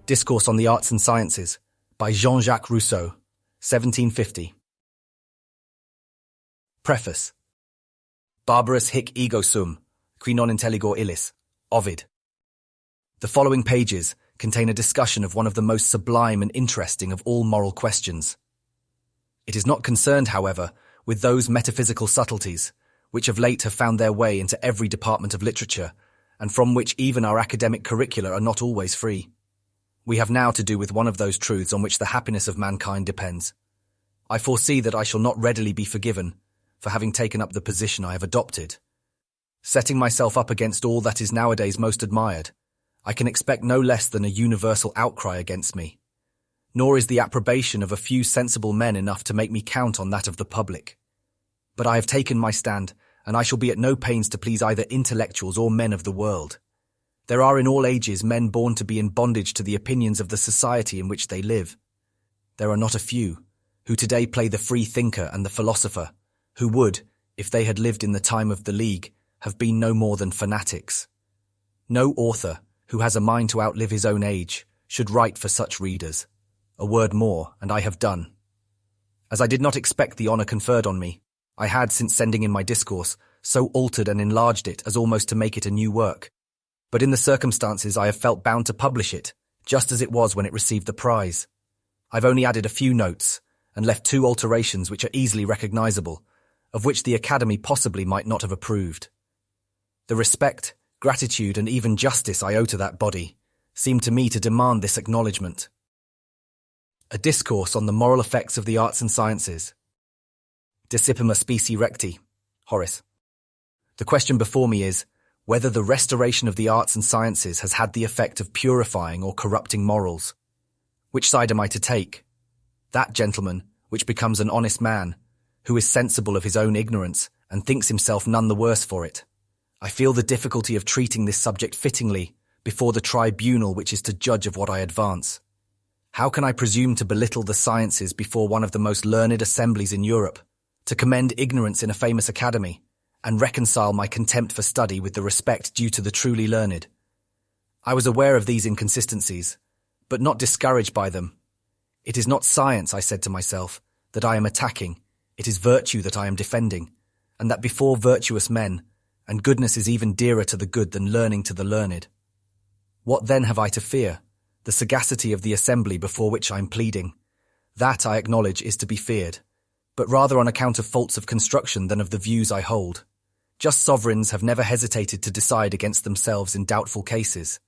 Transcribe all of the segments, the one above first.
Discourse on the Arts and Sciences by Jean-Jacques Rousseau, 1750. Preface. Barbarus hic ego sum, qui non intelligor illis, Ovid. The following pages contain a discussion of one of the most sublime and interesting of all moral questions. It is not concerned, however, with those metaphysical subtleties which of late have found their way into every department of literature, and from which even our academic curricula are not always free. We have now to do with one of those truths on which the happiness of mankind depends. I foresee that I shall not readily be forgiven for having taken up the position I have adopted. Setting myself up against all that is nowadays most admired, I can expect no less than a universal outcry against me. Nor is the approbation of a few sensible men enough to make me count on that of the public. But I have taken my stand, and I shall be at no pains to please either intellectuals or men of the world. There are in all ages men born to be in bondage to the opinions of the society in which they live. There are not a few who today play the free thinker and the philosopher, who would, if they had lived in the time of the League, have been no more than fanatics. No author who has a mind to outlive his own age should write for such readers. A word more, and I have done. As I did not expect the honour conferred on me, I had, since sending in my discourse, so altered and enlarged it as almost to make it a new work. But in the circumstances I have felt bound to publish it, just as it was when it received the prize. I've only added a few notes, and left 2 alterations which are easily recognizable, of which the Academy possibly might not have approved. The respect, gratitude, and even justice I owe to that body seem to me to demand this acknowledgement. A discourse on the moral effects of the arts and sciences. Discipima specie recti, Horace. The question before me is, whether the restoration of the arts and sciences has had the effect of purifying or corrupting morals. Which side am I to take? That, gentleman, which becomes an honest man, who is sensible of his own ignorance and thinks himself none the worse for it. I feel the difficulty of treating this subject fittingly before the tribunal which is to judge of what I advance. How can I presume to belittle the sciences before one of the most learned assemblies in Europe, to commend ignorance in a famous academy, and reconcile my contempt for study with the respect due to the truly learned? I was aware of these inconsistencies, but not discouraged by them. It is not science, I said to myself, that I am attacking, it is virtue that I am defending, and that before virtuous men, and goodness is even dearer to the good than learning to the learned. What then have I to fear? The sagacity of the assembly before which I am pleading. That, I acknowledge, is to be feared, but rather on account of faults of construction than of the views I hold. Just sovereigns have never hesitated to decide against themselves in doubtful cases,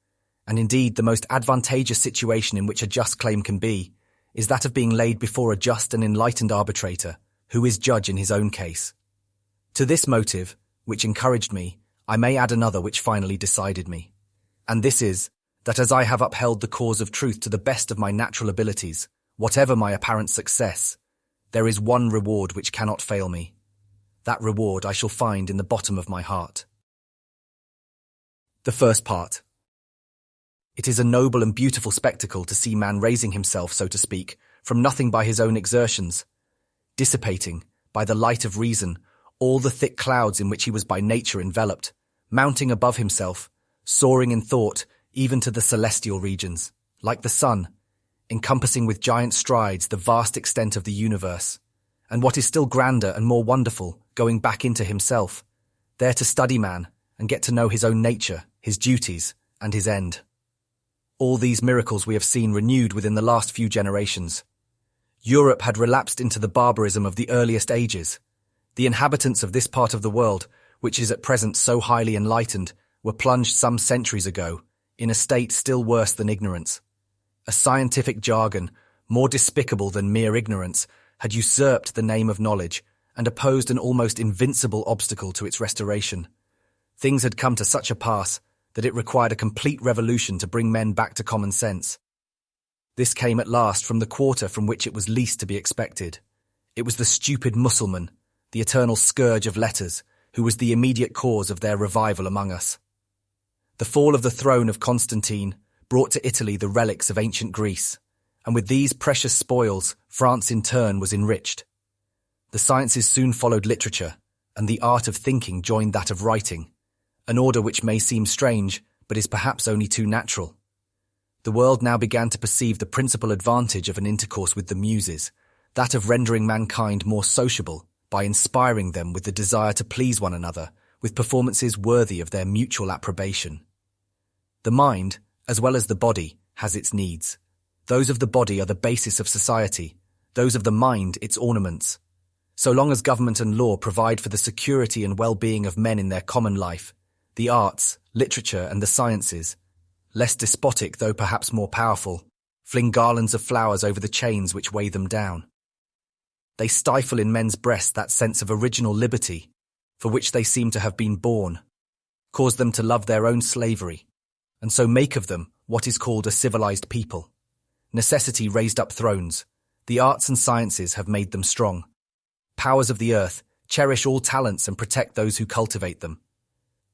and indeed the most advantageous situation in which a just claim can be is that of being laid before a just and enlightened arbitrator, who is judge in his own case. To this motive, which encouraged me, I may add another which finally decided me, and this is, that as I have upheld the cause of truth to the best of my natural abilities, whatever my apparent success, there is one reward which cannot fail me. That reward I shall find in the bottom of my heart. The first part. It is a noble and beautiful spectacle to see man raising himself, so to speak, from nothing by his own exertions, dissipating, by the light of reason, all the thick clouds in which he was by nature enveloped, mounting above himself, soaring in thought even to the celestial regions, like the sun, encompassing with giant strides the vast extent of the universe, and what is still grander and more wonderful, going back into himself, there to study man and get to know his own nature, his duties, and his end. All these miracles we have seen renewed within the last few generations. Europe had relapsed into the barbarism of the earliest ages. The inhabitants of this part of the world, which is at present so highly enlightened, were plunged some centuries ago in a state still worse than ignorance. A scientific jargon, more despicable than mere ignorance, had usurped the name of knowledge and opposed an almost invincible obstacle to its restoration. Things had come to such a pass that it required a complete revolution to bring men back to common sense. This came at last from the quarter from which it was least to be expected. It was the stupid Mussulman, the eternal scourge of letters, who was the immediate cause of their revival among us. The fall of the throne of Constantine brought to Italy the relics of ancient Greece, and with these precious spoils, France in turn was enriched. The sciences soon followed literature, and the art of thinking joined that of writing, an order which may seem strange, but is perhaps only too natural. The world now began to perceive the principal advantage of an intercourse with the Muses, that of rendering mankind more sociable by inspiring them with the desire to please one another with performances worthy of their mutual approbation. The mind, as well as the body, has its needs. Those of the body are the basis of society, those of the mind its ornaments. So long as government and law provide for the security and well-being of men in their common life, the arts, literature, and the sciences, less despotic though perhaps more powerful, fling garlands of flowers over the chains which weigh them down. They stifle in men's breasts that sense of original liberty for which they seem to have been born, cause them to love their own slavery, and so make of them what is called a civilized people. Necessity raised up thrones. The arts and sciences have made them strong. Powers of the earth cherish all talents and protect those who cultivate them.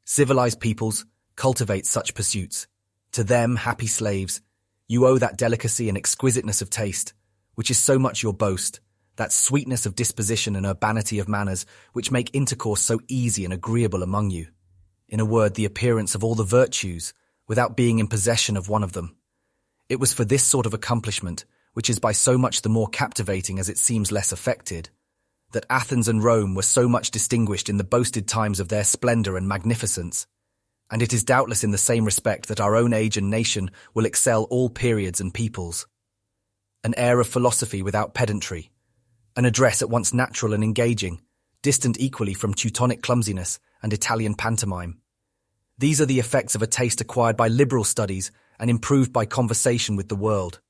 Civilized peoples cultivate such pursuits. To them, happy slaves, you owe that delicacy and exquisiteness of taste, which is so much your boast, that sweetness of disposition and urbanity of manners which make intercourse so easy and agreeable among you. In a word, the appearance of all the virtues, without being in possession of one of them. It was for this sort of accomplishment, which is by so much the more captivating as it seems less affected, that Athens and Rome were so much distinguished in the boasted times of their splendour and magnificence, and it is doubtless in the same respect that our own age and nation will excel all periods and peoples. An air of philosophy without pedantry, an address at once natural and engaging, distant equally from Teutonic clumsiness and Italian pantomime. These are the effects of a taste acquired by liberal studies and improved by conversation with the world.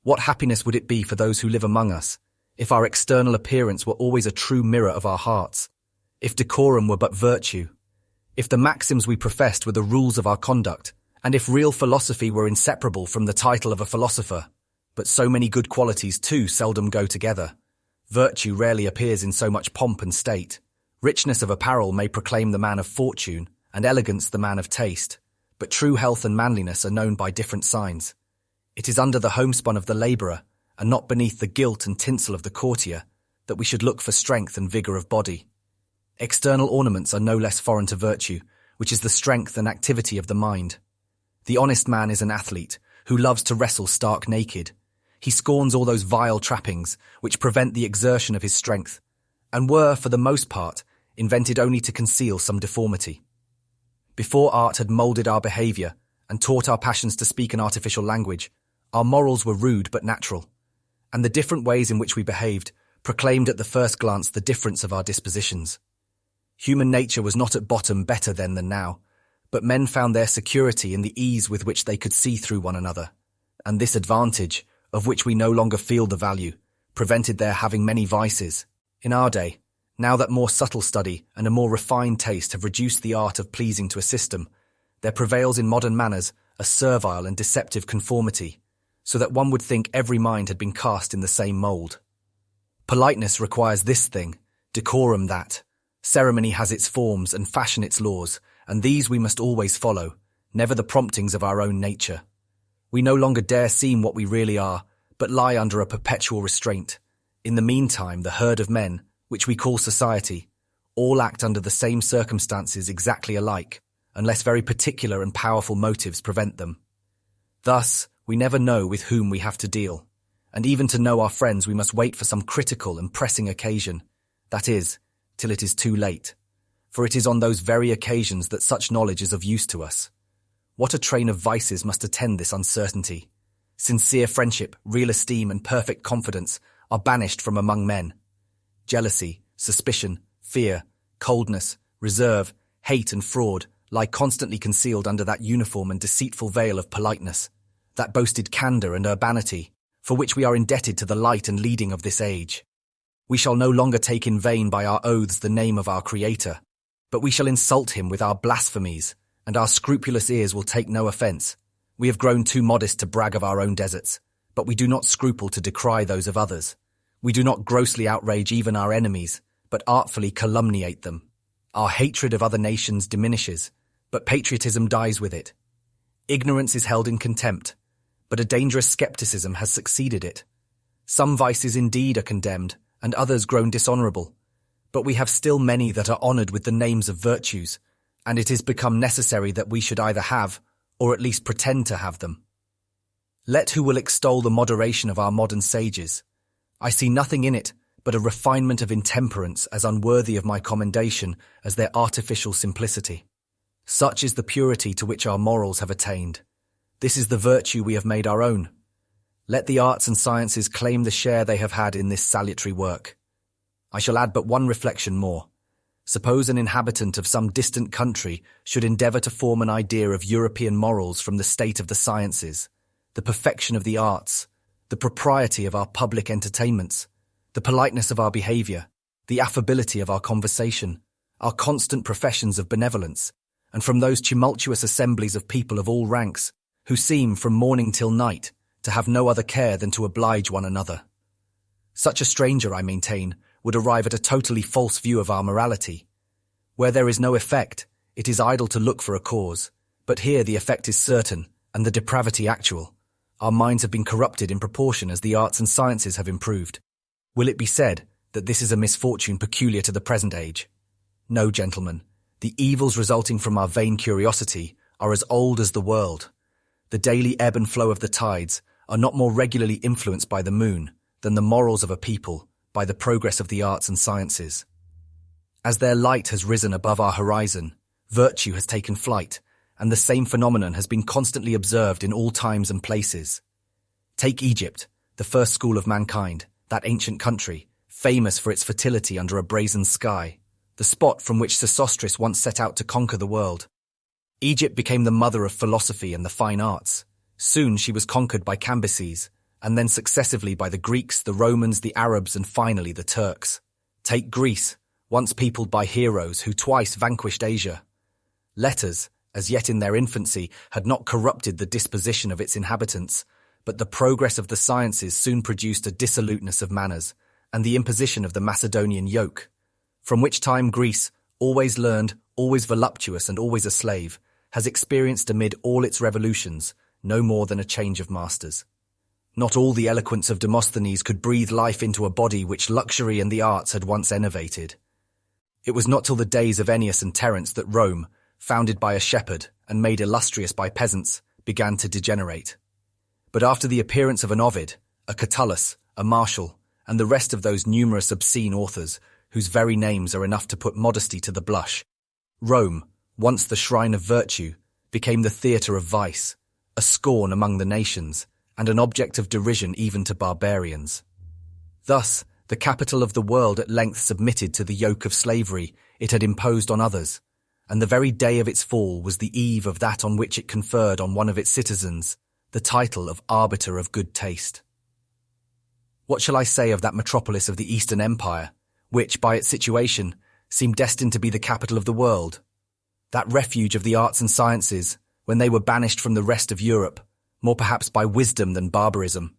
What happiness would it be for those who live among us, if our external appearance were always a true mirror of our hearts, if decorum were but virtue, if the maxims we professed were the rules of our conduct, and if real philosophy were inseparable from the title of a philosopher. But so many good qualities, too, seldom go together. Virtue rarely appears in so much pomp and state. Richness of apparel may proclaim the man of fortune, and elegance the man of taste, but true health and manliness are known by different signs. It is under the homespun of the labourer, and not beneath the gilt and tinsel of the courtier, that we should look for strength and vigour of body. External ornaments are no less foreign to virtue, which is the strength and activity of the mind. The honest man is an athlete, who loves to wrestle stark naked. He scorns all those vile trappings, which prevent the exertion of his strength, and were, for the most part, invented only to conceal some deformity. Before art had moulded our behaviour, and taught our passions to speak an artificial language, our morals were rude but natural, and the different ways in which we behaved proclaimed at the first glance the difference of our dispositions. Human nature was not at bottom better then than now, but men found their security in the ease with which they could see through one another, and this advantage, of which we no longer feel the value, prevented their having many vices. In our day, now that more subtle study and a more refined taste have reduced the art of pleasing to a system, there prevails in modern manners a servile and deceptive conformity, so that one would think every mind had been cast in the same mould. Politeness requires this thing, decorum that. Ceremony has its forms and fashion its laws, and these we must always follow, never the promptings of our own nature. We no longer dare seem what we really are, but lie under a perpetual restraint. In the meantime, the herd of men, which we call society, all act under the same circumstances exactly alike, unless very particular and powerful motives prevent them. Thus, we never know with whom we have to deal, and even to know our friends we must wait for some critical and pressing occasion, that is, till it is too late, for it is on those very occasions that such knowledge is of use to us. What a train of vices must attend this uncertainty! Sincere friendship, real esteem, and perfect confidence are banished from among men. Jealousy, suspicion, fear, coldness, reserve, hate, and fraud lie constantly concealed under that uniform and deceitful veil of politeness, that boasted candour and urbanity, for which we are indebted to the light and leading of this age. We shall no longer take in vain by our oaths the name of our Creator, but we shall insult him with our blasphemies, and our scrupulous ears will take no offence. We have grown too modest to brag of our own deserts, but we do not scruple to decry those of others. We do not grossly outrage even our enemies, but artfully calumniate them. Our hatred of other nations diminishes, but patriotism dies with it. Ignorance is held in contempt, but a dangerous scepticism has succeeded it. Some vices indeed are condemned, and others grown dishonourable, but we have still many that are honoured with the names of virtues, and it is become necessary that we should either have, or at least pretend to have them. Let who will extol the moderation of our modern sages. I see nothing in it but a refinement of intemperance as unworthy of my commendation as their artificial simplicity. Such is the purity to which our morals have attained. This is the virtue we have made our own. Let the arts and sciences claim the share they have had in this salutary work. I shall add but one reflection more. Suppose an inhabitant of some distant country should endeavour to form an idea of European morals from the state of the sciences, the perfection of the arts, the propriety of our public entertainments, the politeness of our behaviour, the affability of our conversation, our constant professions of benevolence, and from those tumultuous assemblies of people of all ranks, who seem, from morning till night, to have no other care than to oblige one another. Such a stranger, I maintain, would arrive at a totally false view of our morality. Where there is no effect, it is idle to look for a cause, but here the effect is certain, and the depravity actual. Our minds have been corrupted in proportion as the arts and sciences have improved. Will it be said that this is a misfortune peculiar to the present age? No, gentlemen, the evils resulting from our vain curiosity are as old as the world. The daily ebb and flow of the tides are not more regularly influenced by the moon than the morals of a people by the progress of the arts and sciences. As their light has risen above our horizon, virtue has taken flight, and the same phenomenon has been constantly observed in all times and places. Take Egypt, the first school of mankind, that ancient country, famous for its fertility under a brazen sky, the spot from which Sesostris once set out to conquer the world. Egypt became the mother of philosophy and the fine arts. Soon she was conquered by Cambyses, and then successively by the Greeks, the Romans, the Arabs, and finally the Turks. Take Greece, once peopled by heroes who twice vanquished Asia. Letters, as yet in their infancy, had not corrupted the disposition of its inhabitants, but the progress of the sciences soon produced a dissoluteness of manners, and the imposition of the Macedonian yoke, from which time Greece, always learned, always voluptuous, and always a slave, has experienced amid all its revolutions no more than a change of masters. Not all the eloquence of Demosthenes could breathe life into a body which luxury and the arts had once enervated. It was not till the days of Ennius and Terence that Rome, founded by a shepherd and made illustrious by peasants, began to degenerate. But after the appearance of an Ovid, a Catullus, a Martial, and the rest of those numerous obscene authors whose very names are enough to put modesty to the blush, Rome, once the shrine of virtue, became the theatre of vice, a scorn among the nations, and an object of derision even to barbarians. Thus, the capital of the world at length submitted to the yoke of slavery it had imposed on others, and the very day of its fall was the eve of that on which it conferred on one of its citizens the title of arbiter of good taste. What shall I say of that metropolis of the Eastern Empire, which, by its situation, seemed destined to be the capital of the world? That refuge of the arts and sciences, when they were banished from the rest of Europe, more perhaps by wisdom than barbarism.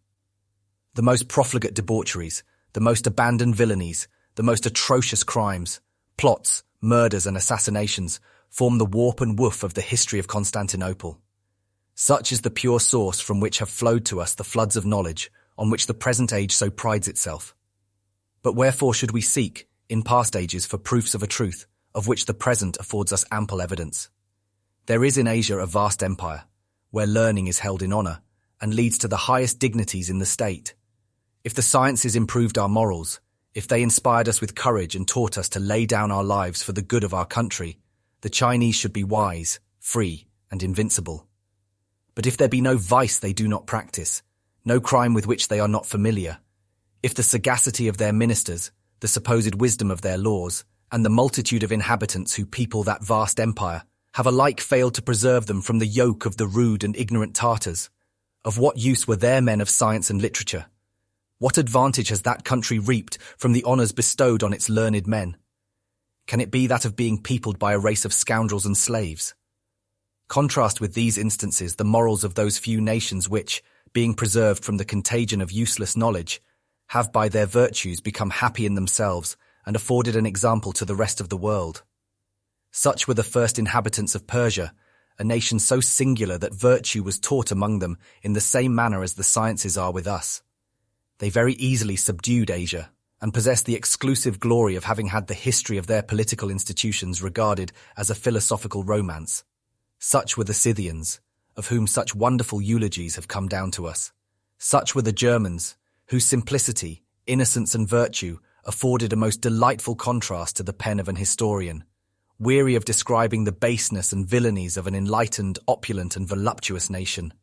The most profligate debaucheries, the most abandoned villainies, the most atrocious crimes, plots, murders and assassinations form the warp and woof of the history of Constantinople. Such is the pure source from which have flowed to us the floods of knowledge on which the present age so prides itself. But wherefore should we seek, in past ages, for proofs of a truth, of which the present affords us ample evidence? There is in Asia a vast empire, where learning is held in honour, and leads to the highest dignities in the state. If the sciences improved our morals, if they inspired us with courage and taught us to lay down our lives for the good of our country, the Chinese should be wise, free, and invincible. But if there be no vice they do not practice, no crime with which they are not familiar, if the sagacity of their ministers, the supposed wisdom of their laws, and the multitude of inhabitants who people that vast empire have alike failed to preserve them from the yoke of the rude and ignorant Tartars, of what use were their men of science and literature? What advantage has that country reaped from the honours bestowed on its learned men? Can it be that of being peopled by a race of scoundrels and slaves? Contrast with these instances the morals of those few nations which, being preserved from the contagion of useless knowledge, have by their virtues become happy in themselves and afforded an example to the rest of the world. Such were the first inhabitants of Persia, a nation so singular that virtue was taught among them in the same manner as the sciences are with us. They very easily subdued Asia, and possessed the exclusive glory of having had the history of their political institutions regarded as a philosophical romance. Such were the Scythians, of whom such wonderful eulogies have come down to us. Such were the Germans, whose simplicity, innocence and virtue afforded a most delightful contrast to the pen of an historian, weary of describing the baseness and villainies of an enlightened, opulent and voluptuous nation.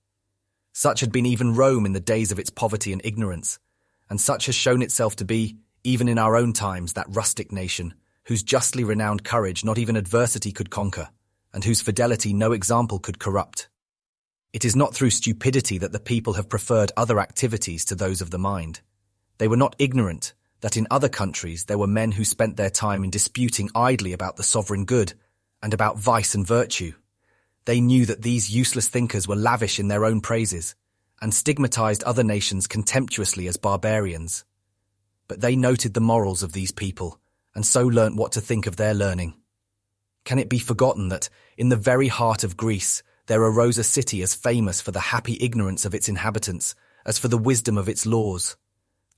Such had been even Rome in the days of its poverty and ignorance, and such has shown itself to be, even in our own times, that rustic nation, whose justly renowned courage not even adversity could conquer, and whose fidelity no example could corrupt. It is not through stupidity that the people have preferred other activities to those of the mind. They were not ignorant that in other countries there were men who spent their time in disputing idly about the sovereign good and about vice and virtue. They knew that these useless thinkers were lavish in their own praises and stigmatized other nations contemptuously as barbarians. But they noted the morals of these people and so learnt what to think of their learning. Can it be forgotten that, in the very heart of Greece, there arose a city as famous for the happy ignorance of its inhabitants as for the wisdom of its laws?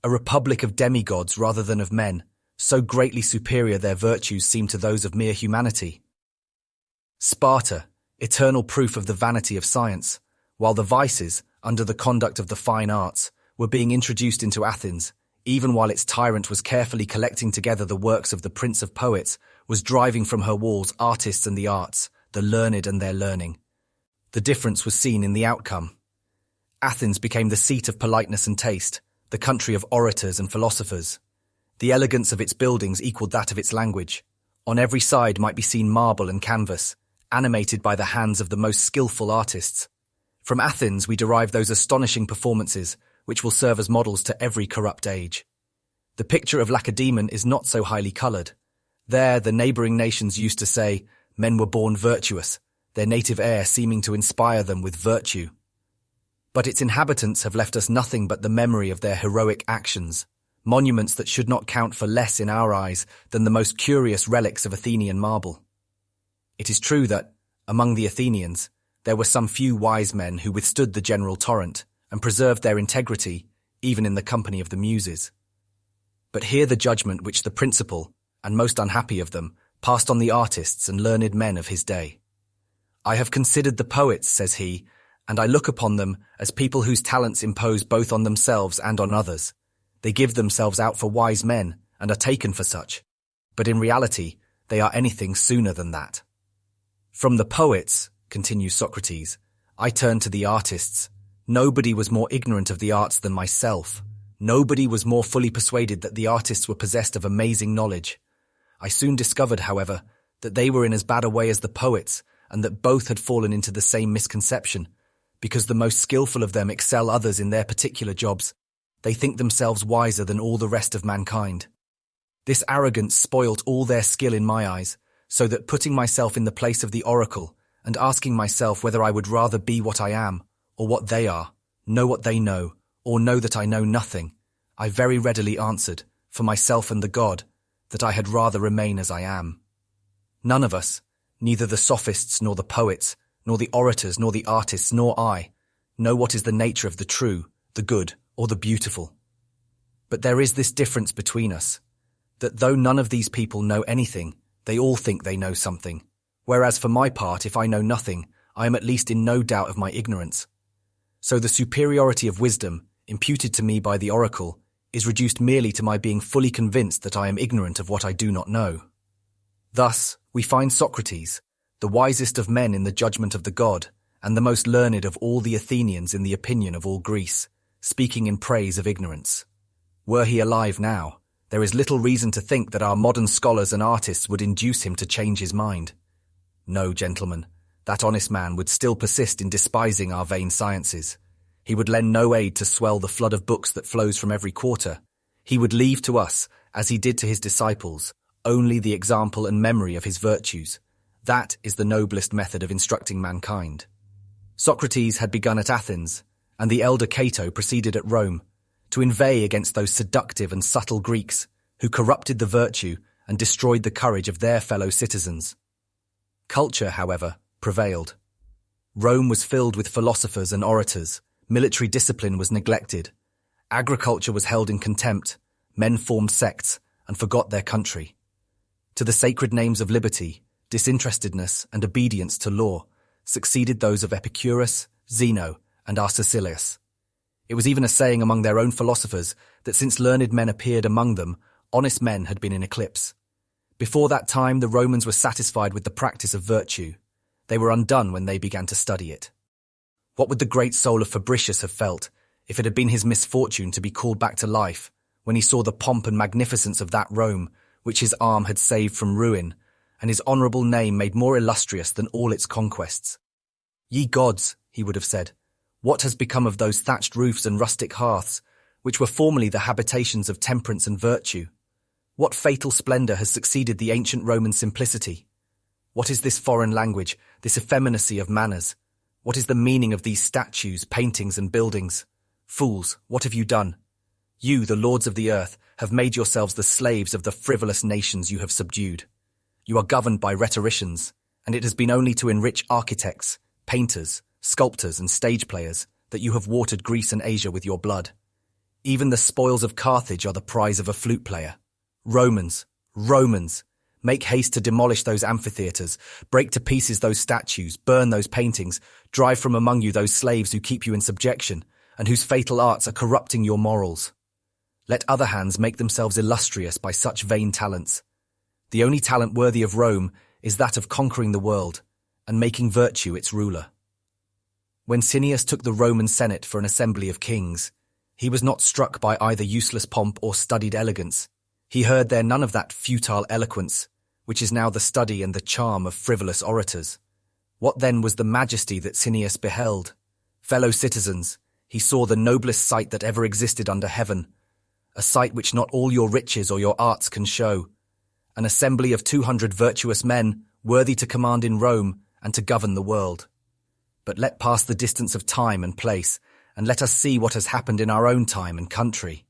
A republic of demigods rather than of men, so greatly superior their virtues seemed to those of mere humanity. Sparta, eternal proof of the vanity of science, while the vices, under the conduct of the fine arts, were being introduced into Athens, even while its tyrant was carefully collecting together the works of the prince of poets, was driving from her walls artists and the arts, the learned and their learning. The difference was seen in the outcome. Athens became the seat of politeness and taste, the country of orators and philosophers. The elegance of its buildings equaled that of its language. On every side might be seen marble and canvas, animated by the hands of the most skillful artists. From Athens we derive those astonishing performances which will serve as models to every corrupt age. The picture of Lacedaemon is not so highly coloured. There the neighbouring nations used to say, men were born virtuous, their native air seeming to inspire them with virtue. But its inhabitants have left us nothing but the memory of their heroic actions, monuments that should not count for less in our eyes than the most curious relics of Athenian marble. It is true that, among the Athenians, there were some few wise men who withstood the general torrent and preserved their integrity, even in the company of the Muses. But hear the judgment which the principal, and most unhappy of them, passed on the artists and learned men of his day. I have considered the poets, says he, and I look upon them as people whose talents impose both on themselves and on others. They give themselves out for wise men and are taken for such, but in reality they are anything sooner than that. From the poets, continues Socrates, I turn to the artists. Nobody was more ignorant of the arts than myself. Nobody was more fully persuaded that the artists were possessed of amazing knowledge. I soon discovered, however, that they were in as bad a way as the poets, and that both had fallen into the same misconception. Because the most skillful of them excel others in their particular jobs, they think themselves wiser than all the rest of mankind. This arrogance spoilt all their skill in my eyes, so that putting myself in the place of the oracle, and asking myself whether I would rather be what I am, or what they are, know what they know, or know that I know nothing, I very readily answered, for myself and the God, that I had rather remain as I am. None of us, neither the sophists nor the poets, nor the orators nor the artists nor I, know what is the nature of the true, the good, or the beautiful. But there is this difference between us, that though none of these people know anything, they all think they know something, whereas for my part, if I know nothing, I am at least in no doubt of my ignorance. So the superiority of wisdom, imputed to me by the oracle, is reduced merely to my being fully convinced that I am ignorant of what I do not know. Thus, we find Socrates, the wisest of men in the judgment of the god, and the most learned of all the Athenians in the opinion of all Greece, speaking in praise of ignorance. Were he alive now, there is little reason to think that our modern scholars and artists would induce him to change his mind. No, gentlemen, that honest man would still persist in despising our vain sciences. He would lend no aid to swell the flood of books that flows from every quarter. He would leave to us, as he did to his disciples, only the example and memory of his virtues. That is the noblest method of instructing mankind. Socrates had begun at Athens, and the elder Cato proceeded at Rome, to inveigh against those seductive and subtle Greeks who corrupted the virtue and destroyed the courage of their fellow citizens. Culture, however, prevailed. Rome was filled with philosophers and orators, military discipline was neglected, agriculture was held in contempt, men formed sects and forgot their country. To the sacred names of liberty, disinterestedness, and obedience to law succeeded those of Epicurus, Zeno, and Arcesilaus. It was even a saying among their own philosophers that since learned men appeared among them, honest men had been in eclipse. Before that time, the Romans were satisfied with the practice of virtue. They were undone when they began to study it. What would the great soul of Fabricius have felt if it had been his misfortune to be called back to life when he saw the pomp and magnificence of that Rome which his arm had saved from ruin, and his honourable name made more illustrious than all its conquests? Ye gods, he would have said, what has become of those thatched roofs and rustic hearths, which were formerly the habitations of temperance and virtue? What fatal splendour has succeeded the ancient Roman simplicity? What is this foreign language, this effeminacy of manners? What is the meaning of these statues, paintings, and buildings? Fools, what have you done? You, the lords of the earth, have made yourselves the slaves of the frivolous nations you have subdued. You are governed by rhetoricians, and it has been only to enrich architects, painters, sculptors, and stage players that you have watered Greece and Asia with your blood. Even the spoils of Carthage are the prize of a flute player. Romans, Romans, make haste to demolish those amphitheatres, break to pieces those statues, burn those paintings, drive from among you those slaves who keep you in subjection, and whose fatal arts are corrupting your morals. Let other hands make themselves illustrious by such vain talents. The only talent worthy of Rome is that of conquering the world and making virtue its ruler. When Cineas took the Roman Senate for an assembly of kings, he was not struck by either useless pomp or studied elegance. He heard there none of that futile eloquence, which is now the study and the charm of frivolous orators. What then was the majesty that Cineas beheld? Fellow citizens, he saw the noblest sight that ever existed under heaven, a sight which not all your riches or your arts can show, an assembly of 200 virtuous men, worthy to command in Rome and to govern the world. But let pass the distance of time and place, and let us see what has happened in our own time and country.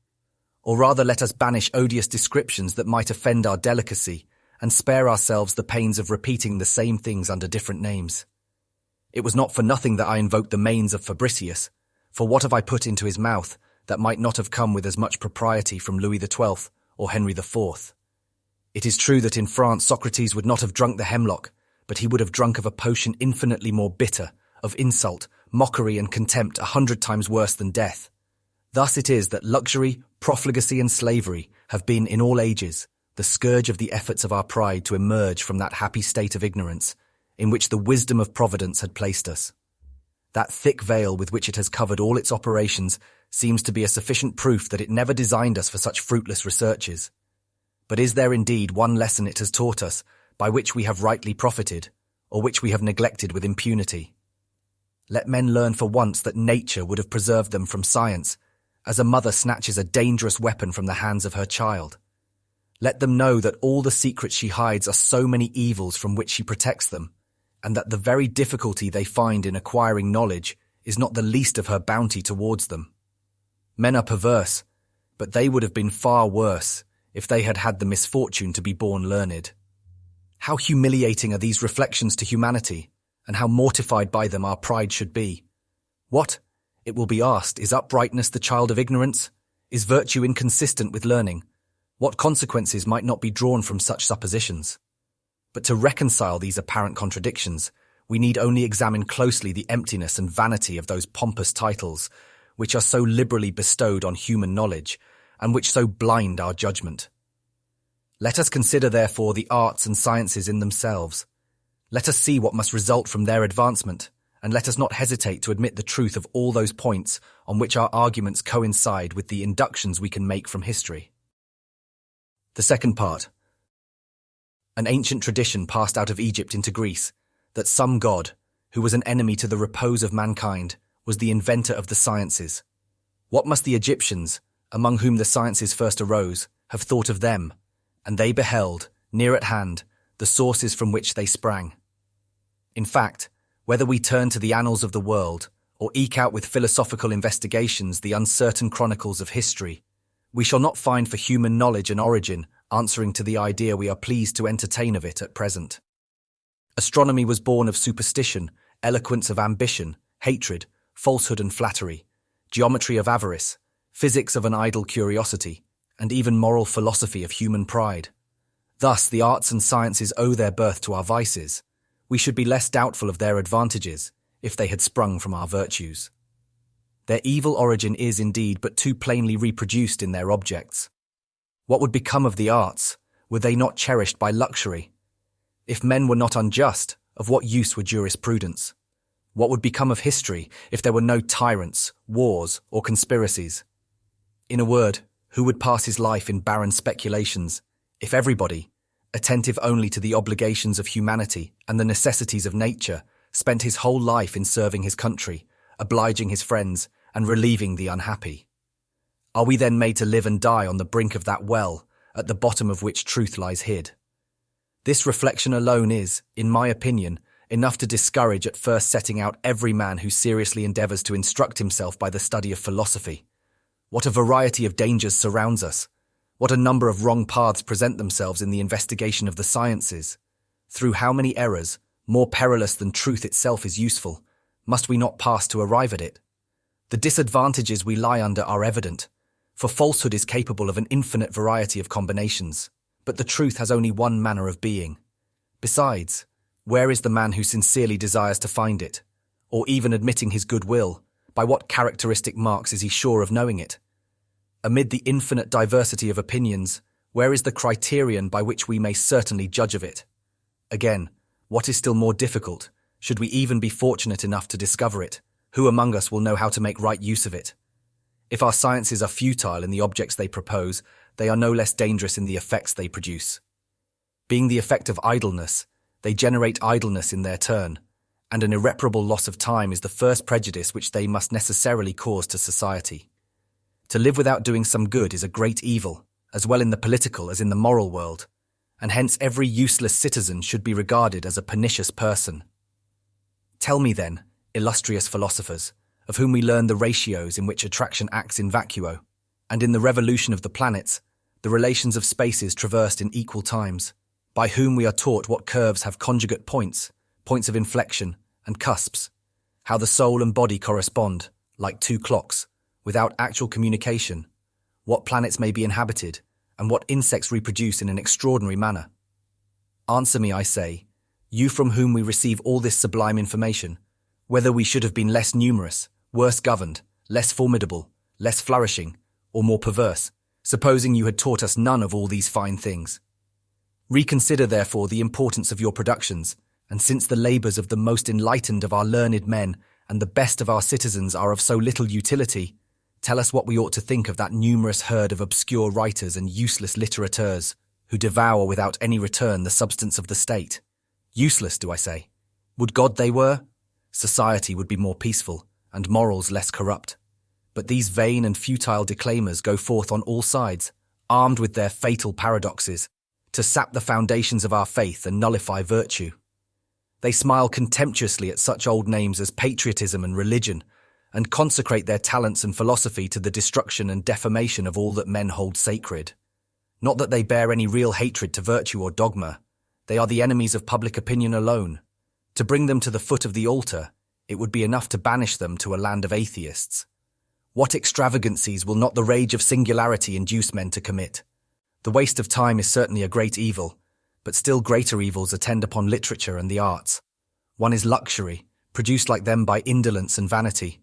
Or rather let us banish odious descriptions that might offend our delicacy, and spare ourselves the pains of repeating the same things under different names. It was not for nothing that I invoked the manes of Fabricius, for what have I put into his mouth that might not have come with as much propriety from Louis XII or Henry IV? It is true that in France Socrates would not have drunk the hemlock, but he would have drunk of a potion infinitely more bitter, of insult, mockery, and contempt 100 times worse than death. Thus it is that luxury, profligacy, and slavery have been, in all ages, the scourge of the efforts of our pride to emerge from that happy state of ignorance in which the wisdom of Providence had placed us. That thick veil with which it has covered all its operations seems to be a sufficient proof that it never designed us for such fruitless researches. But is there indeed one lesson it has taught us by which we have rightly profited, or which we have neglected with impunity? Let men learn for once that nature would have preserved them from science, as a mother snatches a dangerous weapon from the hands of her child. Let them know that all the secrets she hides are so many evils from which she protects them, and that the very difficulty they find in acquiring knowledge is not the least of her bounty towards them. Men are perverse, but they would have been far worse if they had had the misfortune to be born learned. How humiliating are these reflections to humanity, and how mortified by them our pride should be. What, it will be asked, is uprightness the child of ignorance? Is virtue inconsistent with learning? What consequences might not be drawn from such suppositions? But to reconcile these apparent contradictions, we need only examine closely the emptiness and vanity of those pompous titles, which are so liberally bestowed on human knowledge, and which so blind our judgment. Let us consider, therefore, the arts and sciences in themselves. Let us see what must result from their advancement, and let us not hesitate to admit the truth of all those points on which our arguments coincide with the inductions we can make from history. The second part. An ancient tradition passed out of Egypt into Greece, that some god, who was an enemy to the repose of mankind, was the inventor of the sciences. What must the Egyptians, among whom the sciences first arose, have thought of them? And they beheld, near at hand, the sources from which they sprang. In fact, whether we turn to the annals of the world, or eke out with philosophical investigations the uncertain chronicles of history, we shall not find for human knowledge an origin answering to the idea we are pleased to entertain of it at present. Astronomy was born of superstition, eloquence of ambition, hatred, falsehood and flattery, geometry of avarice, physics of an idle curiosity, and even moral philosophy of human pride. Thus, the arts and sciences owe their birth to our vices. We should be less doubtful of their advantages if they had sprung from our virtues. Their evil origin is indeed but too plainly reproduced in their objects. What would become of the arts were they not cherished by luxury? If men were not unjust, of what use were jurisprudence? What would become of history if there were no tyrants, wars, or conspiracies? In a word, who would pass his life in barren speculations if everybody, attentive only to the obligations of humanity and the necessities of nature, spent his whole life in serving his country, obliging his friends, and relieving the unhappy? Are we then made to live and die on the brink of that well, at the bottom of which truth lies hid? This reflection alone is, in my opinion, enough to discourage at first setting out every man who seriously endeavours to instruct himself by the study of philosophy. What a variety of dangers surrounds us! What a number of wrong paths present themselves in the investigation of the sciences! Through how many errors, more perilous than truth itself is useful, must we not pass to arrive at it? The disadvantages we lie under are evident, for falsehood is capable of an infinite variety of combinations, but the truth has only one manner of being. Besides, where is the man who sincerely desires to find it? Or even admitting his good will, by what characteristic marks is he sure of knowing it? Amid the infinite diversity of opinions, where is the criterion by which we may certainly judge of it? Again, what is still more difficult, should we even be fortunate enough to discover it, who among us will know how to make right use of it? If our sciences are futile in the objects they propose, they are no less dangerous in the effects they produce. Being the effect of idleness, they generate idleness in their turn, and an irreparable loss of time is the first prejudice which they must necessarily cause to society. To live without doing some good is a great evil, as well in the political as in the moral world, and hence every useless citizen should be regarded as a pernicious person. Tell me then, illustrious philosophers, of whom we learn the ratios in which attraction acts in vacuo, and in the revolution of the planets, the relations of spaces traversed in equal times, by whom we are taught what curves have conjugate points, points of inflection, and cusps, how the soul and body correspond, like two clocks, without actual communication, what planets may be inhabited, and what insects reproduce in an extraordinary manner. Answer me, I say, you from whom we receive all this sublime information, whether we should have been less numerous, worse governed, less formidable, less flourishing, or more perverse, supposing you had taught us none of all these fine things. Reconsider, therefore, the importance of your productions, and since the labours of the most enlightened of our learned men and the best of our citizens are of so little utility, tell us what we ought to think of that numerous herd of obscure writers and useless littérateurs, who devour without any return the substance of the state. Useless, do I say? Would God they were? Society would be more peaceful, and morals less corrupt. But these vain and futile declaimers go forth on all sides, armed with their fatal paradoxes, to sap the foundations of our faith and nullify virtue. They smile contemptuously at such old names as patriotism and religion, and consecrate their talents and philosophy to the destruction and defamation of all that men hold sacred. Not that they bear any real hatred to virtue or dogma, they are the enemies of public opinion alone. To bring them to the foot of the altar, it would be enough to banish them to a land of atheists. What extravagancies will not the rage of singularity induce men to commit? The waste of time is certainly a great evil, but still greater evils attend upon literature and the arts. One is luxury, produced like them by indolence and vanity.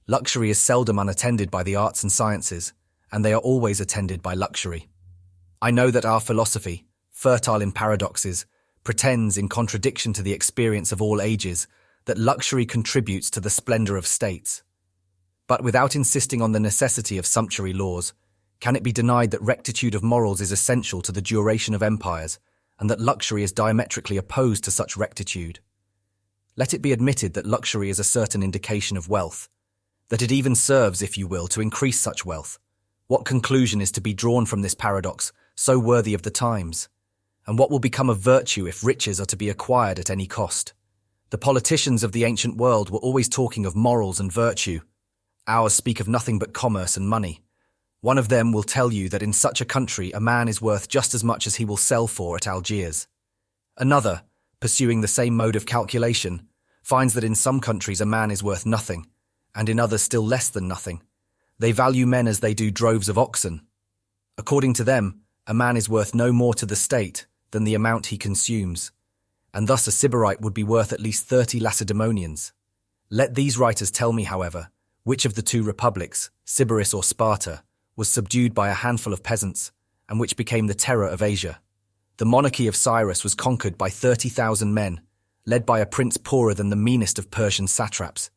Luxury is seldom unattended by the arts and sciences, and they are always attended by luxury. I know that our philosophy, fertile in paradoxes, pretends, in contradiction to the experience of all ages, that luxury contributes to the splendour of states. But without insisting on the necessity of sumptuary laws, can it be denied that rectitude of morals is essential to the duration of empires, and that luxury is diametrically opposed to such rectitude? Let it be admitted that luxury is a certain indication of wealth, that it even serves, if you will, to increase such wealth. What conclusion is to be drawn from this paradox, so worthy of the times? And what will become of virtue if riches are to be acquired at any cost? The politicians of the ancient world were always talking of morals and virtue. Ours speak of nothing but commerce and money. One of them will tell you that in such a country a man is worth just as much as he will sell for at Algiers. Another, pursuing the same mode of calculation, finds that in some countries a man is worth nothing, and in others still less than nothing. They value men as they do droves of oxen. According to them, a man is worth no more to the state than the amount he consumes, and thus a Sybarite would be worth at least 30 Lacedaemonians. Let these writers tell me, however, which of the two republics, Sybaris or Sparta, was subdued by a handful of peasants, and which became the terror of Asia. The monarchy of Cyrus was conquered by 30,000 men, led by a prince poorer than the meanest of Persian satraps.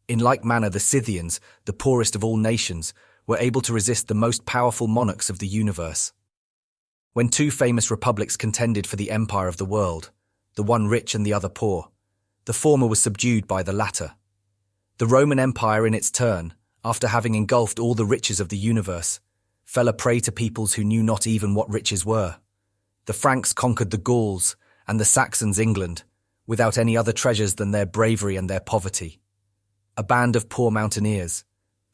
In like manner, the Scythians, the poorest of all nations, were able to resist the most powerful monarchs of the universe. When two famous republics contended for the empire of the world, the one rich and the other poor, the former was subdued by the latter. The Roman Empire, in its turn, after having engulfed all the riches of the universe, fell a prey to peoples who knew not even what riches were. The Franks conquered the Gauls, and the Saxons England, without any other treasures than their bravery and their poverty. A band of poor mountaineers,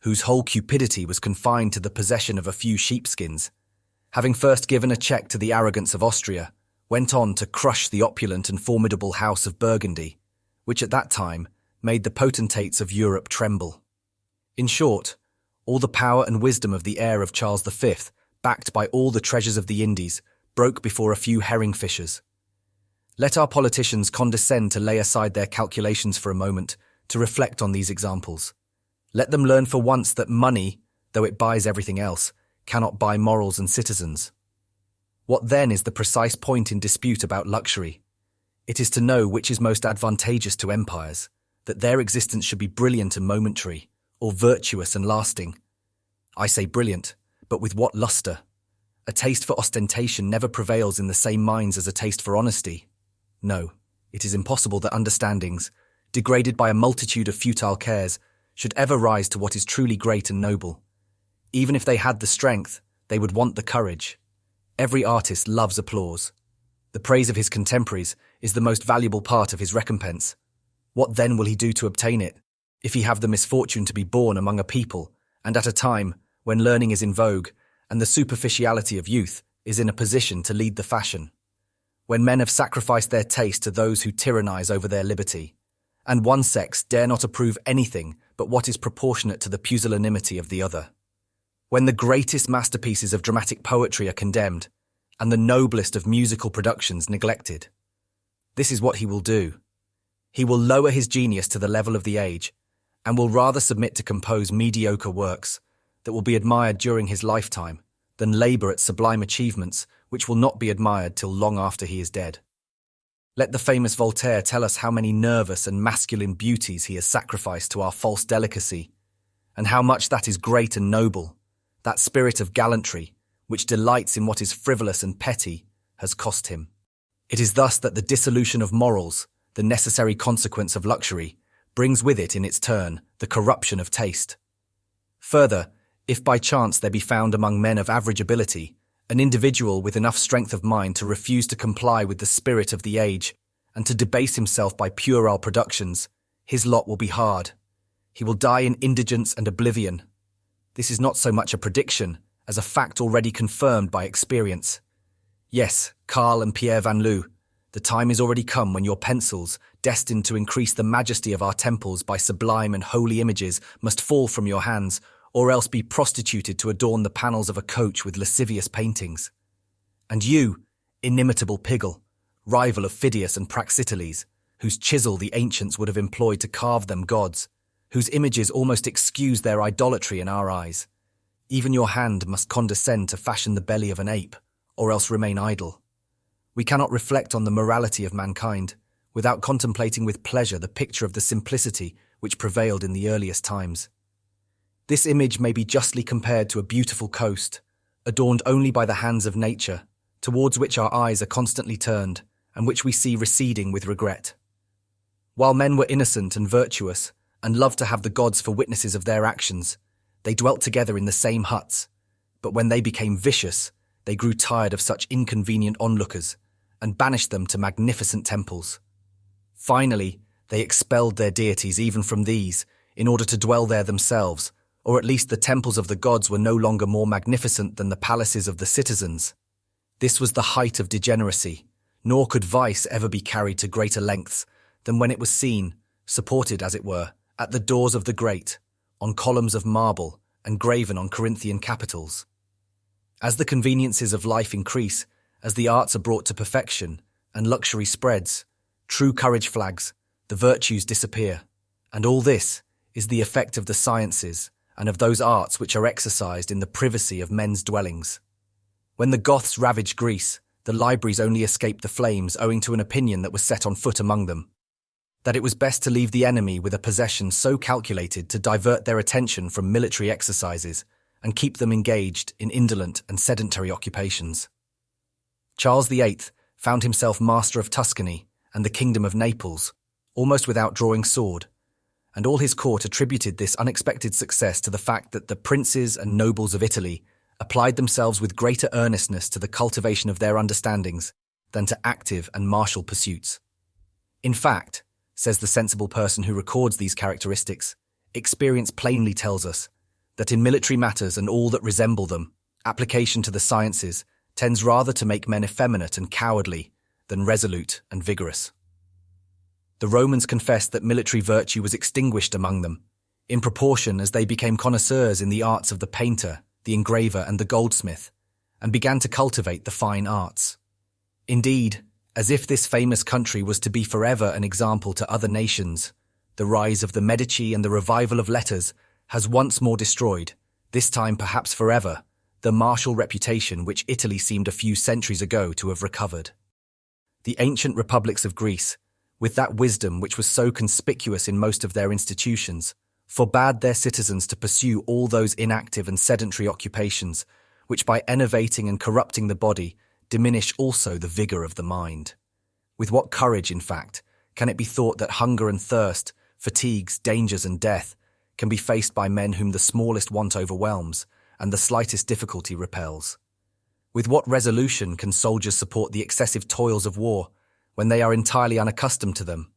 whose whole cupidity was confined to the possession of a few sheepskins, having first given a check to the arrogance of Austria, went on to crush the opulent and formidable house of Burgundy, which at that time made the potentates of Europe tremble. In short, all the power and wisdom of the heir of Charles V, backed by all the treasures of the Indies, broke before a few herring fishers. Let our politicians condescend to lay aside their calculations for a moment to reflect on these examples. Let them learn for once that money, though it buys everything else, cannot buy morals and citizens. What then is the precise point in dispute about luxury? It is to know which is most advantageous to empires, that their existence should be brilliant and momentary, or virtuous and lasting. I say brilliant, but with what lustre? A taste for ostentation never prevails in the same minds as a taste for honesty. No, it is impossible that understandings, degraded by a multitude of futile cares, should ever rise to what is truly great and noble. Even if they had the strength, they would want the courage. Every artist loves applause. The praise of his contemporaries is the most valuable part of his recompense. What then will he do to obtain it, if he have the misfortune to be born among a people, and at a time when learning is in vogue, and the superficiality of youth is in a position to lead the fashion? When men have sacrificed their taste to those who tyrannize over their liberty, and one sex dare not approve anything but what is proportionate to the pusillanimity of the other. When the greatest masterpieces of dramatic poetry are condemned, and the noblest of musical productions neglected. This is what he will do. He will lower his genius to the level of the age, and will rather submit to compose mediocre works that will be admired during his lifetime than labour at sublime achievements which will not be admired till long after he is dead. Let the famous Voltaire tell us how many nervous and masculine beauties he has sacrificed to our false delicacy, and how much that is great and noble, that spirit of gallantry, which delights in what is frivolous and petty, has cost him. It is thus that the dissolution of morals, the necessary consequence of luxury, brings with it in its turn the corruption of taste. Further, if by chance there be found among men of average ability an individual with enough strength of mind to refuse to comply with the spirit of the age and to debase himself by puerile productions, his lot will be hard. He will die in indigence and oblivion. This is not so much a prediction as a fact already confirmed by experience. Yes, Karl and Pierre Van Loo, the time is already come when your pencils, destined to increase the majesty of our temples by sublime and holy images, must fall from your hands, or else be prostituted to adorn the panels of a coach with lascivious paintings. And you, inimitable Pigel, rival of Phidias and Praxiteles, whose chisel the ancients would have employed to carve them gods, whose images almost excuse their idolatry in our eyes, even your hand must condescend to fashion the belly of an ape, or else remain idle. We cannot reflect on the morality of mankind without contemplating with pleasure the picture of the simplicity which prevailed in the earliest times. This image may be justly compared to a beautiful coast, adorned only by the hands of nature, towards which our eyes are constantly turned, and which we see receding with regret. While men were innocent and virtuous, and loved to have the gods for witnesses of their actions, they dwelt together in the same huts, but when they became vicious, they grew tired of such inconvenient onlookers, and banished them to magnificent temples. Finally, they expelled their deities even from these, in order to dwell there themselves, or at least the temples of the gods were no longer more magnificent than the palaces of the citizens. This was the height of degeneracy, nor could vice ever be carried to greater lengths than when it was seen, supported as it were, at the doors of the great, on columns of marble and graven on Corinthian capitals. As the conveniences of life increase, as the arts are brought to perfection, and luxury spreads, true courage flags, the virtues disappear. And all this is the effect of the sciences and of those arts which are exercised in the privacy of men's dwellings. When the Goths ravaged Greece, the libraries only escaped the flames owing to an opinion that was set on foot among them, that it was best to leave the enemy with a possession so calculated to divert their attention from military exercises and keep them engaged in indolent and sedentary occupations. Charles VIII found himself master of Tuscany and the kingdom of Naples, almost without drawing sword, and all his court attributed this unexpected success to the fact that the princes and nobles of Italy applied themselves with greater earnestness to the cultivation of their understandings than to active and martial pursuits. In fact, says the sensible person who records these characteristics, experience plainly tells us that in military matters and all that resemble them, application to the sciences tends rather to make men effeminate and cowardly than resolute and vigorous. The Romans confessed that military virtue was extinguished among them, in proportion as they became connoisseurs in the arts of the painter, the engraver, and the goldsmith, and began to cultivate the fine arts. Indeed, as if this famous country was to be forever an example to other nations, the rise of the Medici and the revival of letters has once more destroyed, this time perhaps forever, the martial reputation which Italy seemed a few centuries ago to have recovered. The ancient republics of Greece, with that wisdom which was so conspicuous in most of their institutions, forbade their citizens to pursue all those inactive and sedentary occupations which by enervating and corrupting the body diminish also the vigour of the mind. With what courage, in fact, can it be thought that hunger and thirst, fatigues, dangers and death can be faced by men whom the smallest want overwhelms and the slightest difficulty repels? With what resolution can soldiers support the excessive toils of war when they are entirely unaccustomed to them?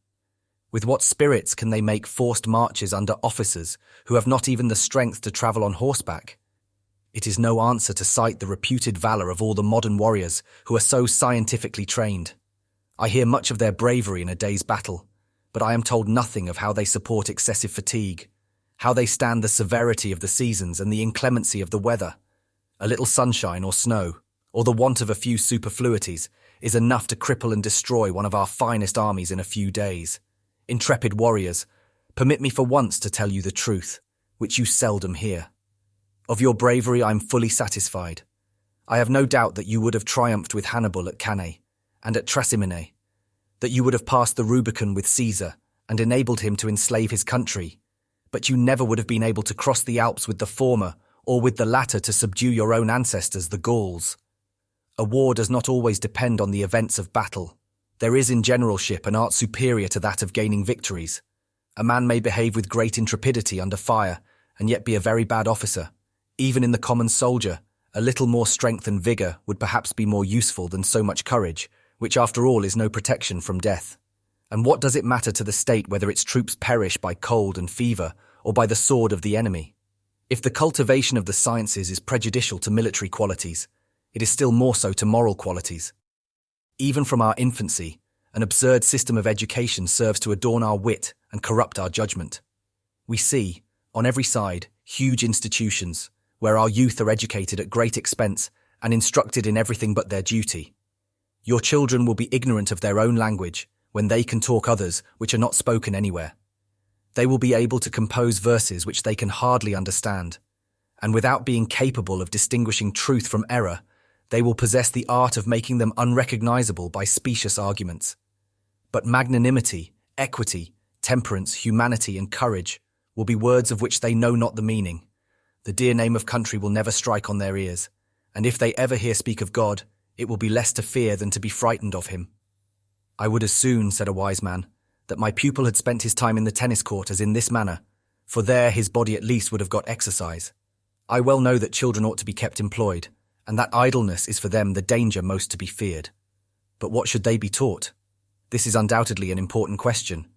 With what spirits can they make forced marches under officers who have not even the strength to travel on horseback? It is no answer to cite the reputed valour of all the modern warriors who are so scientifically trained. I hear much of their bravery in a day's battle, but I am told nothing of how they support excessive fatigue, how they stand the severity of the seasons and the inclemency of the weather. A little sunshine or snow, or the want of a few superfluities, is enough to cripple and destroy one of our finest armies in a few days. Intrepid warriors, permit me for once to tell you the truth, which you seldom hear. Of your bravery I am fully satisfied. I have no doubt that you would have triumphed with Hannibal at Cannae and at Trasimene, that you would have passed the Rubicon with Caesar and enabled him to enslave his country, but you never would have been able to cross the Alps with the former or with the latter to subdue your own ancestors, the Gauls. A war does not always depend on the events of battle. There is in generalship an art superior to that of gaining victories. A man may behave with great intrepidity under fire and yet be a very bad officer. Even in the common soldier, a little more strength and vigour would perhaps be more useful than so much courage, which after all is no protection from death. And what does it matter to the state whether its troops perish by cold and fever or by the sword of the enemy? If the cultivation of the sciences is prejudicial to military qualities, it is still more so to moral qualities. Even from our infancy, an absurd system of education serves to adorn our wit and corrupt our judgment. We see, on every side, huge institutions, where our youth are educated at great expense and instructed in everything but their duty. Your children will be ignorant of their own language when they can talk others which are not spoken anywhere. They will be able to compose verses which they can hardly understand, and without being capable of distinguishing truth from error, they will possess the art of making them unrecognizable by specious arguments. But magnanimity, equity, temperance, humanity, and courage will be words of which they know not the meaning. The dear name of country will never strike on their ears, and if they ever hear speak of God, it will be less to fear than to be frightened of him. I would as soon, said a wise man, that my pupil had spent his time in the tennis court as in this manner, for there his body at least would have got exercise. I well know that children ought to be kept employed, and that idleness is for them the danger most to be feared. But what should they be taught? This is undoubtedly an important question.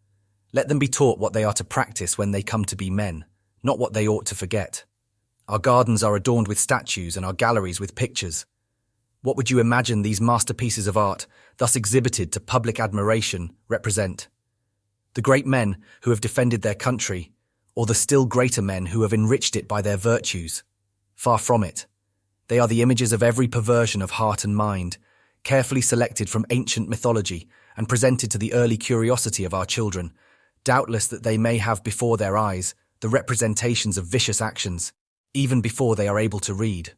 Let them be taught what they are to practice when they come to be men, not what they ought to forget. Our gardens are adorned with statues and our galleries with pictures. What would you imagine these masterpieces of art, thus exhibited to public admiration, represent? The great men who have defended their country, or the still greater men who have enriched it by their virtues? Far from it. They are the images of every perversion of heart and mind, carefully selected from ancient mythology and presented to the early curiosity of our children, doubtless that they may have before their eyes the representations of vicious actions, even before they are able to read.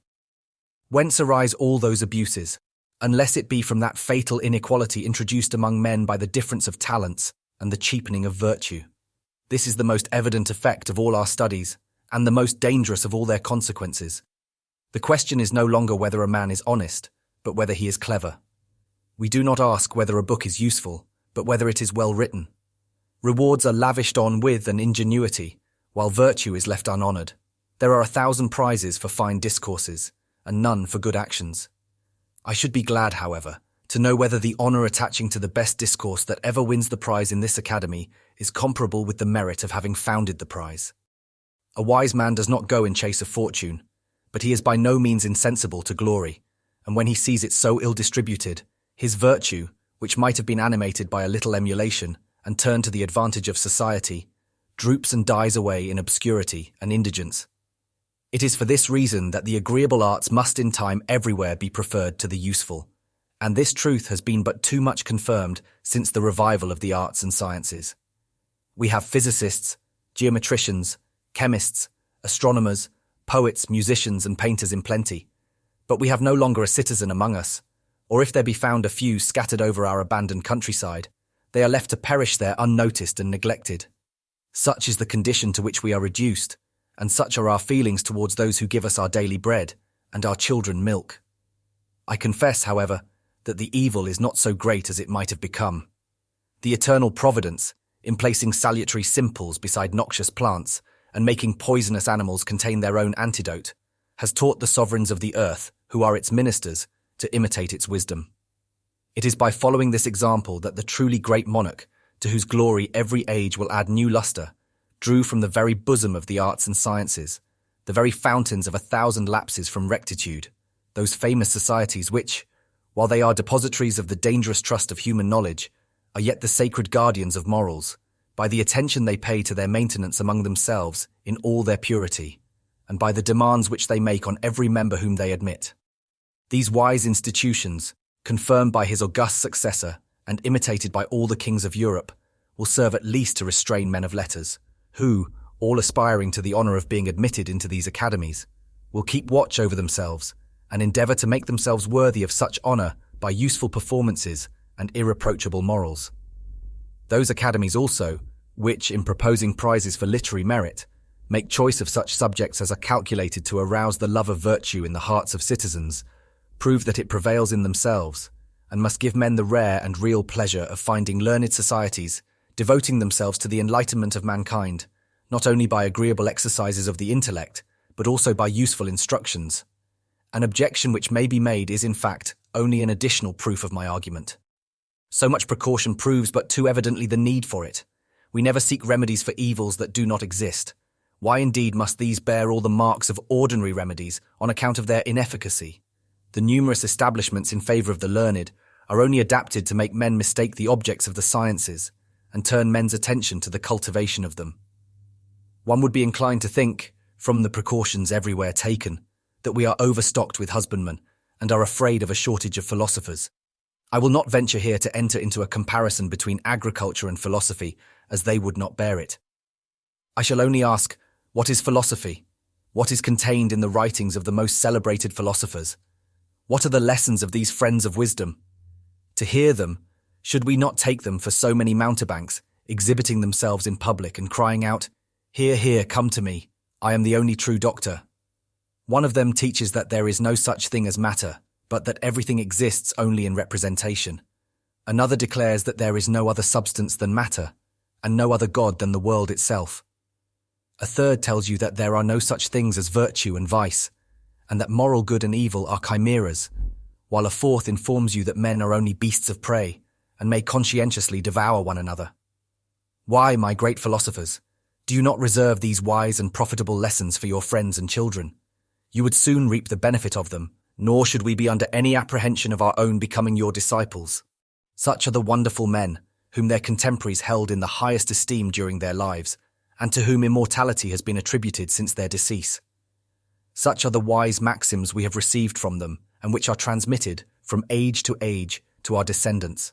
Whence arise all those abuses, unless it be from that fatal inequality introduced among men by the difference of talents and the cheapening of virtue? This is the most evident effect of all our studies, and the most dangerous of all their consequences. The question is no longer whether a man is honest, but whether he is clever. We do not ask whether a book is useful, but whether it is well written. Rewards are lavished on with an ingenuity, while virtue is left unhonoured. There are 1,000 prizes for fine discourses, and none for good actions. I should be glad, however, to know whether the honour attaching to the best discourse that ever wins the prize in this Academy is comparable with the merit of having founded the prize. A wise man does not go in chase of fortune, but he is by no means insensible to glory, and when he sees it so ill-distributed, his virtue, which might have been animated by a little emulation and turned to the advantage of society, droops and dies away in obscurity and indigence. It is for this reason that the agreeable arts must in time everywhere be preferred to the useful, and this truth has been but too much confirmed since the revival of the arts and sciences. We have physicists, geometricians, chemists, astronomers, poets, musicians, and painters in plenty, but we have no longer a citizen among us, or if there be found a few scattered over our abandoned countryside, they are left to perish there unnoticed and neglected. Such is the condition to which we are reduced, and such are our feelings towards those who give us our daily bread and our children milk. I confess, however, that the evil is not so great as it might have become. The eternal providence, in placing salutary simples beside noxious plants and making poisonous animals contain their own antidote, has taught the sovereigns of the earth, who are its ministers, to imitate its wisdom. It is by following this example that the truly great monarch, to whose glory every age will add new lustre, drew from the very bosom of the arts and sciences, the very fountains of 1,000 lapses from rectitude, those famous societies which, while they are depositories of the dangerous trust of human knowledge, are yet the sacred guardians of morals, by the attention they pay to their maintenance among themselves in all their purity, and by the demands which they make on every member whom they admit. These wise institutions, confirmed by his august successor and imitated by all the kings of Europe, will serve at least to restrain men of letters, who, all aspiring to the honour of being admitted into these academies, will keep watch over themselves and endeavour to make themselves worthy of such honour by useful performances and irreproachable morals. Those academies also, which, in proposing prizes for literary merit, make choice of such subjects as are calculated to arouse the love of virtue in the hearts of citizens, prove that it prevails in themselves, and must give men the rare and real pleasure of finding learned societies devoting themselves to the enlightenment of mankind, not only by agreeable exercises of the intellect, but also by useful instructions. An objection which may be made is, in fact, only an additional proof of my argument. So much precaution proves but too evidently the need for it. We never seek remedies for evils that do not exist. Why indeed must these bear all the marks of ordinary remedies on account of their inefficacy? The numerous establishments in favour of the learned are only adapted to make men mistake the objects of the sciences and turn men's attention to the cultivation of them. One would be inclined to think, from the precautions everywhere taken, that we are overstocked with husbandmen and are afraid of a shortage of philosophers. I will not venture here to enter into a comparison between agriculture and philosophy, as they would not bear it. I shall only ask, what is philosophy? What is contained in the writings of the most celebrated philosophers? What are the lessons of these friends of wisdom? To hear them, should we not take them for so many mountebanks, exhibiting themselves in public and crying out, "Hear, hear, come to me, I am the only true doctor"? One of them teaches that there is no such thing as matter, but that everything exists only in representation. Another declares that there is no other substance than matter, and no other God than the world itself. A third tells you that there are no such things as virtue and vice, and that moral good and evil are chimeras, while a fourth informs you that men are only beasts of prey, and may conscientiously devour one another. Why, my great philosophers, do you not reserve these wise and profitable lessons for your friends and children? You would soon reap the benefit of them, nor should we be under any apprehension of our own becoming your disciples. Such are the wonderful men, whom their contemporaries held in the highest esteem during their lives, and to whom immortality has been attributed since their decease. Such are the wise maxims we have received from them, and which are transmitted, from age, to our descendants.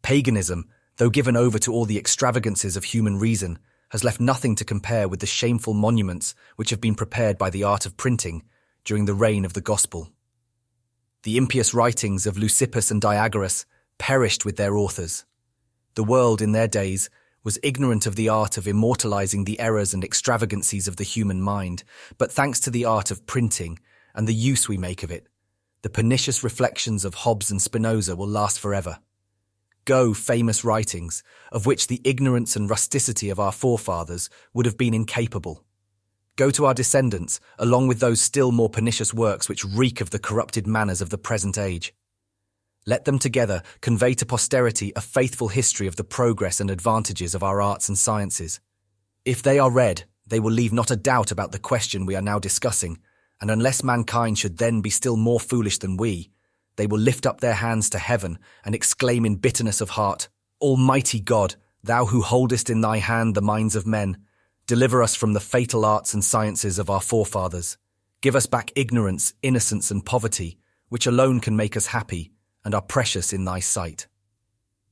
Paganism, though given over to all the extravagances of human reason, has left nothing to compare with the shameful monuments which have been prepared by the art of printing during the reign of the Gospel. The impious writings of Leucippus and Diagoras perished with their authors. The world in their days was ignorant of the art of immortalizing the errors and extravagancies of the human mind, but thanks to the art of printing and the use we make of it, the pernicious reflections of Hobbes and Spinoza will last forever. Go, famous writings, of which the ignorance and rusticity of our forefathers would have been incapable. Go to our descendants, along with those still more pernicious works which reek of the corrupted manners of the present age. Let them together convey to posterity a faithful history of the progress and advantages of our arts and sciences. If they are read, they will leave not a doubt about the question we are now discussing, and unless mankind should then be still more foolish than we, they will lift up their hands to heaven and exclaim in bitterness of heart, Almighty God, thou who holdest in thy hand the minds of men, deliver us from the fatal arts and sciences of our forefathers. Give us back ignorance, innocence, and poverty, which alone can make us happy and are precious in thy sight.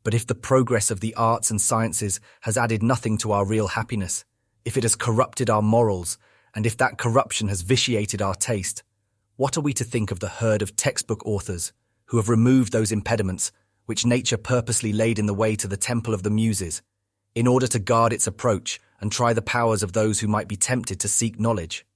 But if the progress of the arts and sciences has added nothing to our real happiness, if it has corrupted our morals, and if that corruption has vitiated our taste, what are we to think of the herd of textbook authors who have removed those impediments which nature purposely laid in the way to the temple of the Muses, in order to guard its approach and try the powers of those who might be tempted to seek knowledge?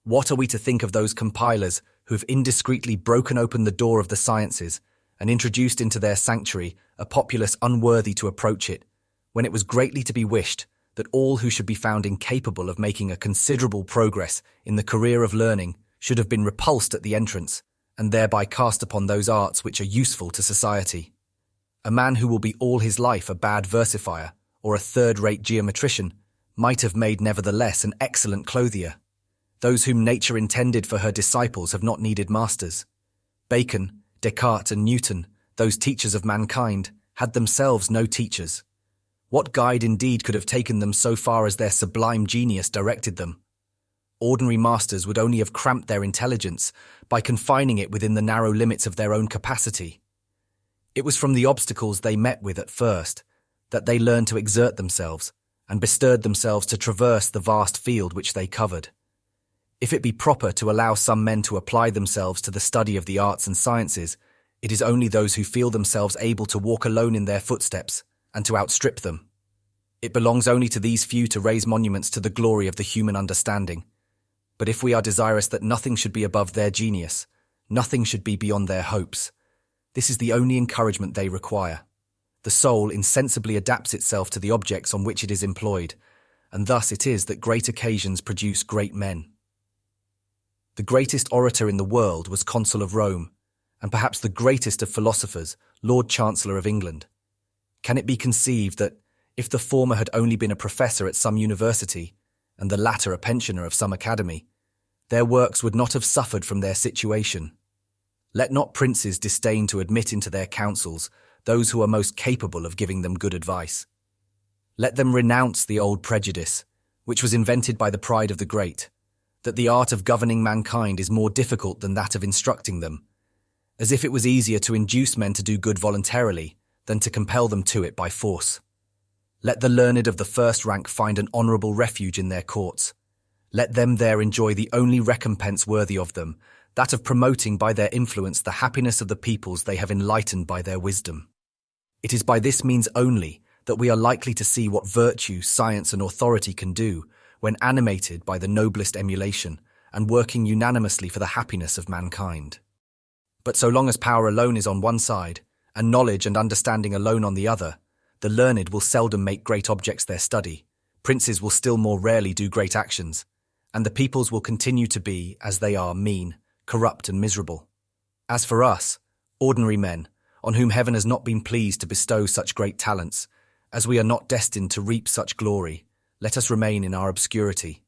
What are we to think of those compilers who have indiscreetly broken open the door of the sciences and introduced into their sanctuary a populace unworthy to approach it, when it was greatly to be wished that all who should be found incapable of making a considerable progress in the career of learning should have been repulsed at the entrance, and thereby cast upon those arts which are useful to society? A man who will be all his life a bad versifier or a third-rate geometrician might have made nevertheless an excellent clothier. Those whom nature intended for her disciples have not needed masters. Bacon, Descartes, and Newton, those teachers of mankind, had themselves no teachers. What guide indeed could have taken them so far as their sublime genius directed them? Ordinary masters would only have cramped their intelligence by confining it within the narrow limits of their own capacity. It was from the obstacles they met with at first that they learned to exert themselves and bestirred themselves to traverse the vast field which they covered. If it be proper to allow some men to apply themselves to the study of the arts and sciences, it is only those who feel themselves able to walk alone in their footsteps and to outstrip them. It belongs only to these few to raise monuments to the glory of the human understanding. But if we are desirous that nothing should be above their genius, nothing should be beyond their hopes, this is the only encouragement they require. The soul insensibly adapts itself to the objects on which it is employed, and thus it is that great occasions produce great men. The greatest orator in the world was Consul of Rome, and perhaps the greatest of philosophers, Lord Chancellor of England. Can it be conceived that, if the former had only been a professor at some university, and the latter a pensioner of some academy, their works would not have suffered from their situation? Let not princes disdain to admit into their councils those who are most capable of giving them good advice. Let them renounce the old prejudice, which was invented by the pride of the great, that the art of governing mankind is more difficult than that of instructing them, as if it was easier to induce men to do good voluntarily than to compel them to it by force. Let the learned of the first rank find an honourable refuge in their courts. Let them there enjoy the only recompense worthy of them, that of promoting by their influence the happiness of the peoples they have enlightened by their wisdom. It is by this means only that we are likely to see what virtue, science, and authority can do when animated by the noblest emulation and working unanimously for the happiness of mankind. But so long as power alone is on one side, and knowledge and understanding alone on the other, the learned will seldom make great objects their study, princes will still more rarely do great actions, and the peoples will continue to be, as they are, mean, corrupt, and miserable. As for us, ordinary men, on whom heaven has not been pleased to bestow such great talents, as we are not destined to reap such glory, let us remain in our obscurity.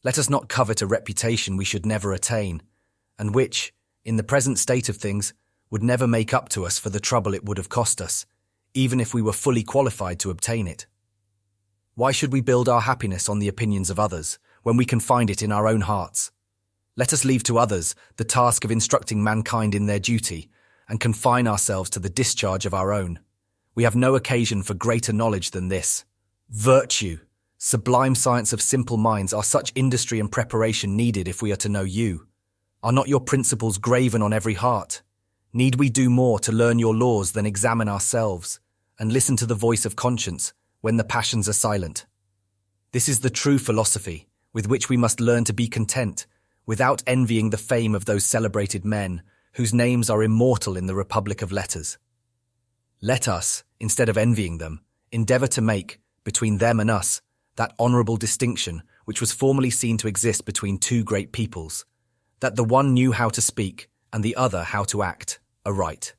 Let us not covet a reputation we should never attain, and which, in the present state of things, would never make up to us for the trouble it would have cost us, even if we were fully qualified to obtain it. Why should we build our happiness on the opinions of others, when we can find it in our own hearts? Let us leave to others the task of instructing mankind in their duty, and confine ourselves to the discharge of our own. We have no occasion for greater knowledge than this. Virtue, sublime science of simple minds, are such industry and preparation needed if we are to know you. Are not your principles graven on every heart? Need we do more to learn your laws than examine ourselves, and listen to the voice of conscience when the passions are silent? This is the true philosophy, with which we must learn to be content, without envying the fame of those celebrated men, whose names are immortal in the Republic of Letters. Let us, instead of envying them, endeavour to make, between them and us, that honourable distinction which was formerly seen to exist between two great peoples, that the one knew how to speak, and the other how to act aright.